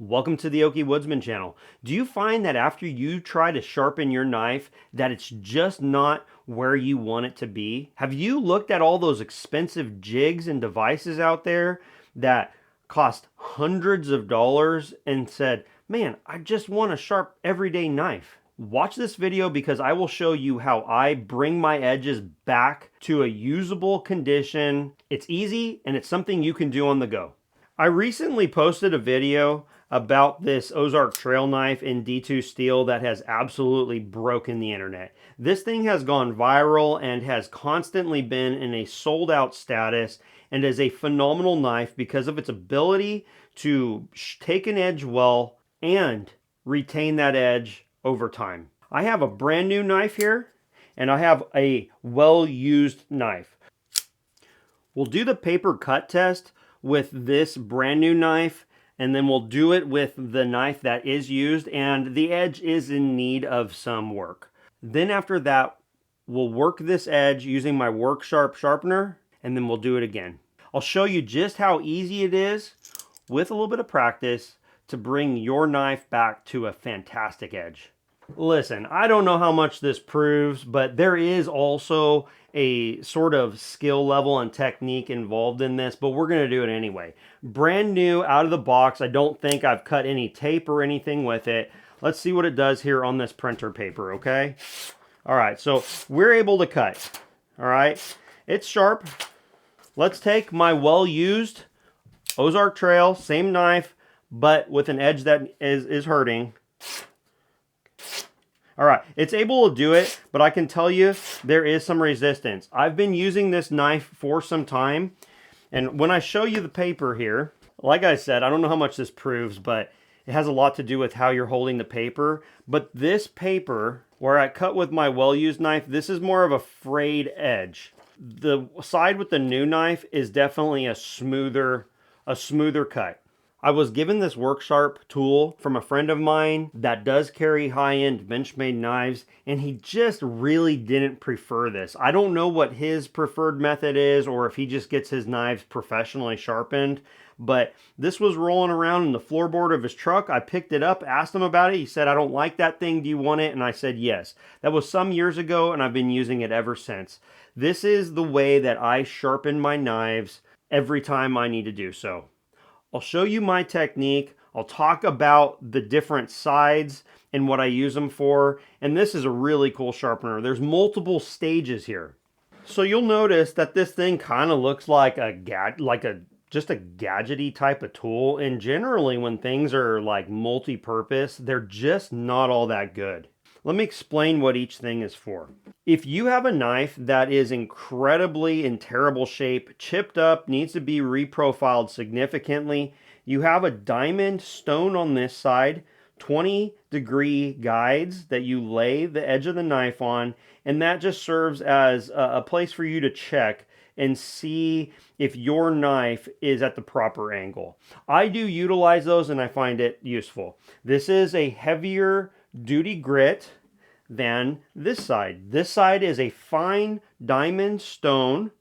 Welcome to the Okie Woodsman channel. Do you find that after you try to sharpen your knife that it's just not where you want it to be? Have you looked at all those expensive jigs and devices out there that cost hundreds of dollars and said, man, I just want a sharp everyday knife? Watch this video because I will show you how I bring my edges back to a usable condition. It's easy and it's something you can do on the go. I recently posted a video about this Ozark trail knife in D2 steel that has absolutely broken the internet. This thing has gone viral and has constantly been in a sold out status and is a phenomenal knife because of its ability to take an edge well and retain that edge over time. I have a brand new knife here and I have a well-used knife. We'll do the paper cut test with this brand new knife, and then we'll do it with the knife that is used and the edge is in need of some work. Then after that, we'll work this edge using my work sharp sharpener, and then we'll do it again. I'll show you just how easy it is with a little bit of practice to bring your knife back to a fantastic edge. Listen, I don't know how much this proves, but there is also a sort of skill level and technique involved in this, but we're going to do it anyway. Brand new out of the box. I don't think I've cut any tape or anything with it. Let's see what it does here on this printer paper, okay? All right, so we're able to cut. All right, it's sharp. Let's take my well-used Ozark Trail, same knife, but with an edge that is hurting. All right, it's able to do it, but I can tell you there is some resistance. I've been using this knife for some time, and when I show you the paper here, like I said, I don't know how much this proves, but it has a lot to do with how you're holding the paper. But this paper, where I cut with my well-used knife, this is more of a frayed edge. The side with the new knife is definitely a smoother cut. I was given this work sharp tool from a friend of mine that does carry high-end Benchmade knives, and he just really didn't prefer this. I don't know what his preferred method is or if he just gets his knives professionally sharpened, but this was rolling around in the floorboard of his truck. I picked it up, asked him about it. He said, I don't like that thing. Do you want it? And I said, yes. That was some years ago, and I've been using it ever since. This is the way that I sharpen my knives every time I need to do so. I'll show you my technique. I'll talk about the different sides and what I use them for. And this is a really cool sharpener. There's multiple stages here. So you'll notice that this thing kind of looks like just a gadgety type of tool. And generally when things are like multi-purpose, they're just not all that good. Let me explain what each thing is for. If you have a knife that is incredibly in terrible shape, chipped up, needs to be reprofiled significantly, you have a diamond stone on this side, 20-degree guides that you lay the edge of the knife on, and that just serves as a place for you to check and see if your knife is at the proper angle. I do utilize those and I find it useful. This is a heavier duty grit than this side. This side is a fine diamond stone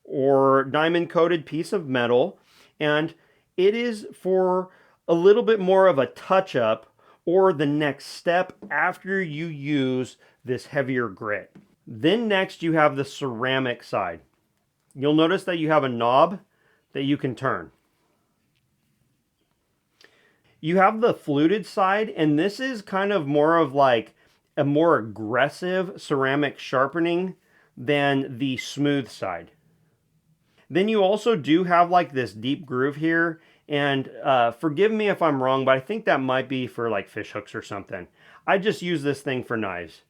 or diamond coated piece of metal, and it is for a little bit more of a touch up or the next step after you use this heavier grit. Then next you have the ceramic side. You'll notice that you have a knob that you can turn. You have the fluted side, and this is kind of more of like a more aggressive ceramic sharpening than the smooth side. Then you also do have like this deep groove here, and forgive me if I'm wrong, but I think that might be for like fish hooks or something. I just use this thing for knives.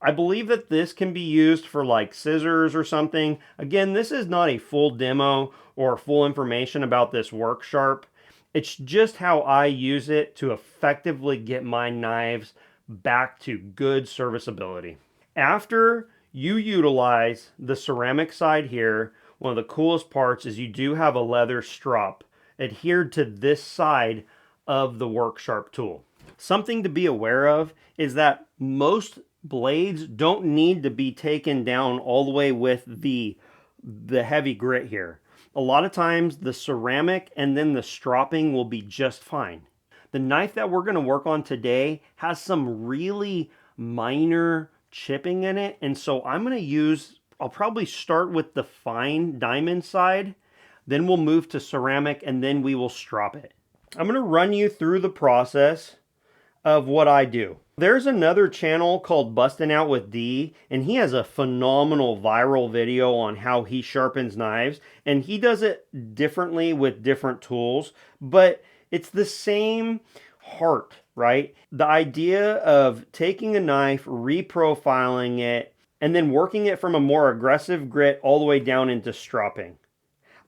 I believe that this can be used for like scissors or something. Again, this is not a full demo or full information about this work sharp. It's just how I use it to effectively get my knives back to good serviceability. After you utilize the ceramic side here, one of the coolest parts is you do have a leather strop adhered to this side of the work sharp tool. Something to be aware of is that most blades don't need to be taken down all the way with the heavy grit here. A lot of times the ceramic and then the stropping will be just fine. The knife that we're going to work on today has some really minor chipping in it, and so I'll probably start with the fine diamond side, then we'll move to ceramic, and then we will strop it. I'm going to run you through the process of what I do. There's another channel called Bustin' Out with D, and he has a phenomenal viral video on how he sharpens knives, and he does it differently with different tools, but it's the same heart, right? The idea of taking a knife, reprofiling it, and then working it from a more aggressive grit all the way down into stropping.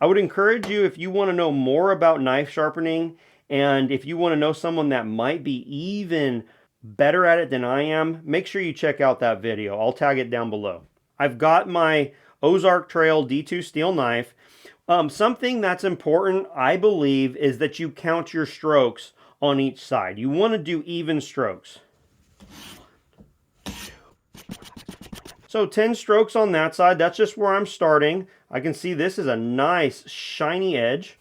I would encourage you, if you want to know more about knife sharpening, and if you want to know someone that might be even better at it than I am, make sure you check out that video. I'll tag it down below. I've got my Ozark Trail D2 steel knife. Something that's important, I believe, is that you count your strokes on each side. You want to do even strokes. So 10 strokes on that side, that's just where I'm starting. I can see this is a nice shiny edge.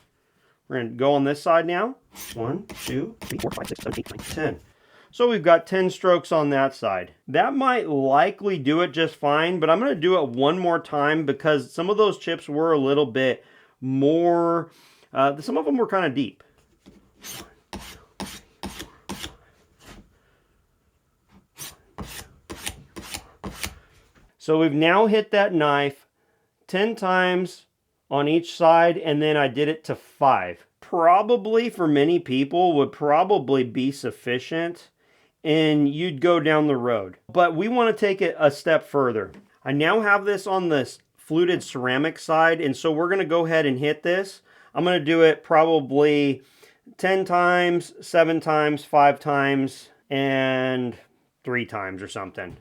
We're going to go on this side now. 1, 2, 3, 4, 5, 6, 7, 8, 9, 10. So we've got 10 strokes on that side. That might likely do it just fine, but I'm going to do it one more time because some of those chips were a little bit more, some of them were kind of deep. So we've now hit that knife 10 times on each side, and then I did it to 5. Probably for many people would probably be sufficient, and you'd go down the road. But we want to take it a step further. I now have this on this fluted ceramic side, and so we're going to go ahead and hit this. I'm going to do it probably 10 times, 7 times, 5 times, and 3 times or something.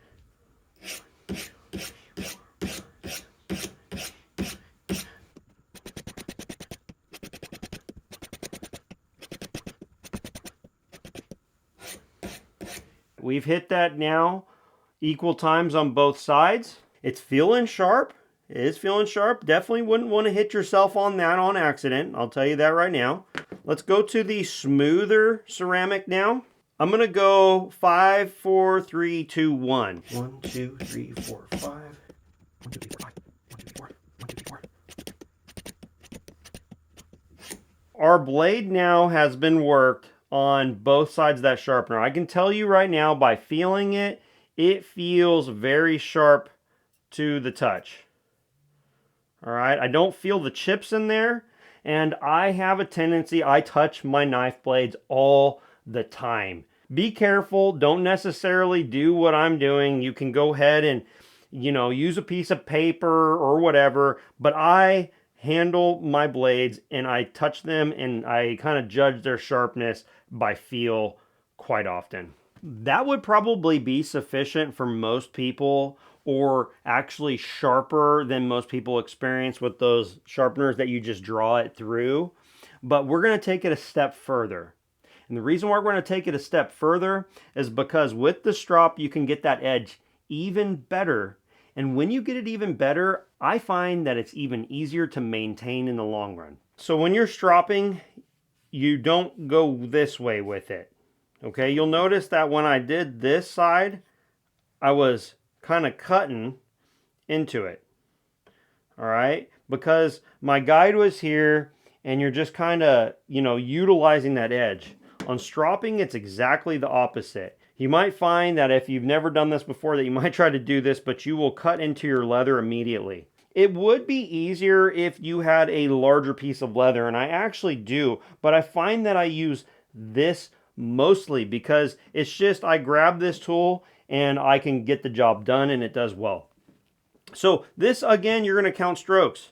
We've hit that now equal times on both sides. It's feeling sharp. It is feeling sharp. Definitely wouldn't want to hit yourself on that on accident. I'll tell you that right now. Let's go to the smoother ceramic now. I'm going to go 5, 4, 3, 2, 1. 1, 2, 3, 4, 5. 1, 2, 3, 4, 5. 1, 2, 3, 4. 1, 2, 3, 4. Our blade now has been worked on both sides of that sharpener. I can tell you right now by feeling it, it feels very sharp to the touch. All right, I don't feel the chips in there, and I have a tendency, I touch my knife blades all the time. Be careful, don't necessarily do what I'm doing. You can go ahead and, use a piece of paper or whatever, but I handle my blades and I touch them and I kind of judge their sharpness by feel quite often. That would probably be sufficient for most people, or actually sharper than most people experience with those sharpeners that you just draw it through. But we're going to take it a step further. And the reason why we're going to take it a step further is because with the strop you can get that edge even better. And when you get it even better, I find that it's even easier to maintain in the long run. So when you're stropping, you don't go this way with it. Okay, you'll notice that when I did this side, I was kind of cutting into it. All right, because my guide was here and you're just kind of, utilizing that edge. On stropping, it's exactly the opposite. You might find that if you've never done this before, that you might try to do this, but you will cut into your leather immediately. It would be easier if you had a larger piece of leather, and I actually do, but I find that I use this mostly because it's just, I grab this tool and I can get the job done, and it does well. So this, again, you're going to count strokes.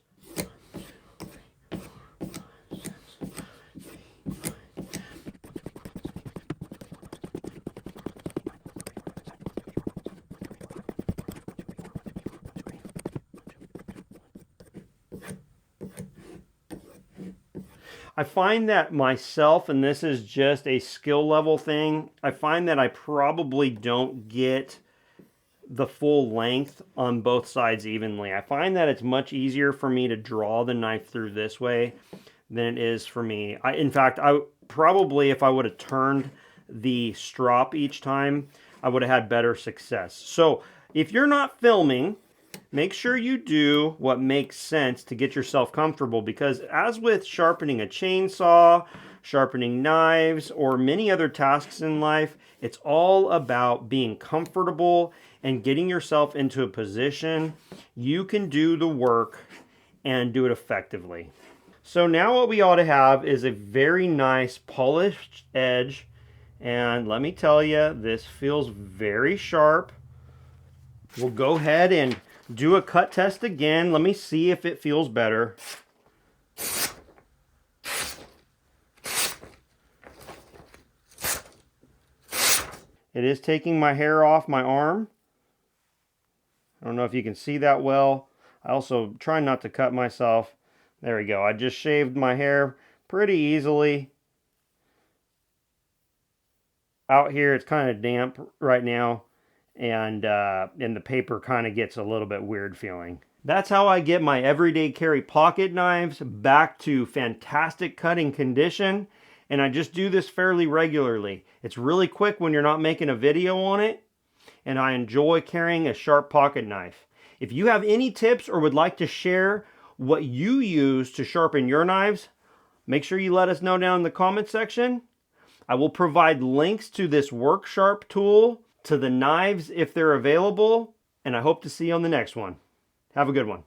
I find that myself, and this is just a skill level thing, I find that I probably don't get the full length on both sides evenly. I find that it's much easier for me to draw the knife through this way than it is for me. In fact, Probably if I would have turned the strop each time, I would have had better success. So if you're not filming, make sure you do what makes sense to get yourself comfortable, because as with sharpening a chainsaw, sharpening knives, or many other tasks in life, it's all about being comfortable and getting yourself into a position you can do the work and do it effectively. So now what we ought to have is a very nice polished edge. And let me tell you, this feels very sharp. We'll go ahead and do a cut test again. Let me see if it feels better. It is taking my hair off my arm. I don't know if you can see that well. I also try not to cut myself. There we go. I just shaved my hair pretty easily. Out here it's kind of damp right now, and the paper kind of gets a little bit weird feeling. That's how I get my everyday carry pocket knives back to fantastic cutting condition, and I just do this fairly regularly. It's really quick when you're not making a video on it, and I enjoy carrying a sharp pocket knife. If you have any tips or would like to share what you use to sharpen your knives, make sure you let us know down in the comment section. I will provide links to this Work Sharp tool, to the knives if they're available, and I hope to see you on the next one. Have a good one.